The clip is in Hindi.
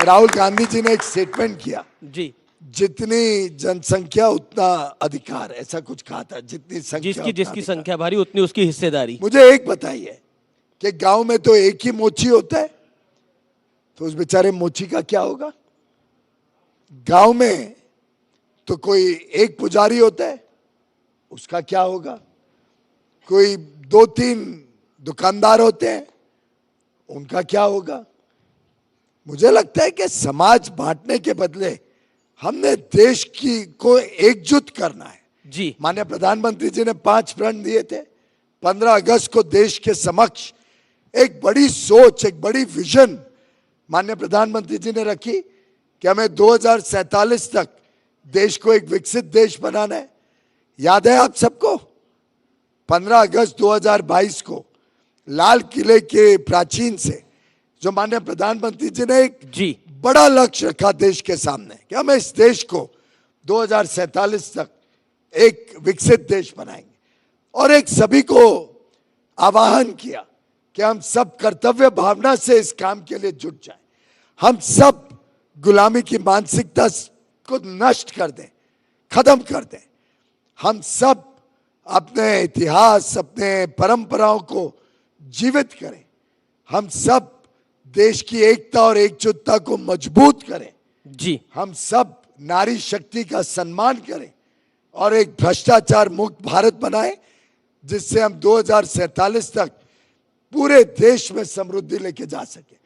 राहुल गांधी जी ने एक स्टेटमेंट किया, जी, जितनी जनसंख्या उतना अधिकार, ऐसा कुछ कहा था। जितनी संख्या जिसकी उतना जिसकी अधिकार। संख्या भारी उतनी उसकी हिस्सेदारी। मुझे एक बताइए कि गांव में तो एक ही मोची होता है, तो उस बेचारे मोची का क्या होगा? गांव में तो कोई एक पुजारी होता है, उसका क्या होगा? कोई 2-3 दुकानदार होते हैं, उनका क्या होगा? मुझे लगता है कि समाज बांटने के बदले हमने देश की को एकजुट करना है। जी, माननीय प्रधानमंत्री जी ने 5 प्रण दिए थे। 15 अगस्त को देश के समक्ष एक बड़ी सोच, एक बड़ी विजन माननीय प्रधानमंत्री जी ने रखी कि हमें 2047 तक देश को एक विकसित देश बनाना है। याद है आप सबको 15 अगस्त 2022 को लाल किले के प्राचीन से जो माननीय प्रधानमंत्री जी ने एक जी, बड़ा लक्ष्य रखा देश के सामने कि हम इस देश को 2047 तक एक विकसित देश बनाएंगे, और एक सभी को आह्वान किया कि हम सब कर्तव्य भावना से इस काम के लिए जुट जाएं। हम सब गुलामी की मानसिकता को नष्ट कर दें, खत्म कर दें। हम सब अपने इतिहास, अपने परंपराओं को जीवित करें। हम सब देश की एकता और एकजुटता को मजबूत करें। जी, हम सब नारी शक्ति का सम्मान करें और एक भ्रष्टाचार मुक्त भारत बनाएं, जिससे हम 2047 तक पूरे देश में समृद्धि लेके जा सकें।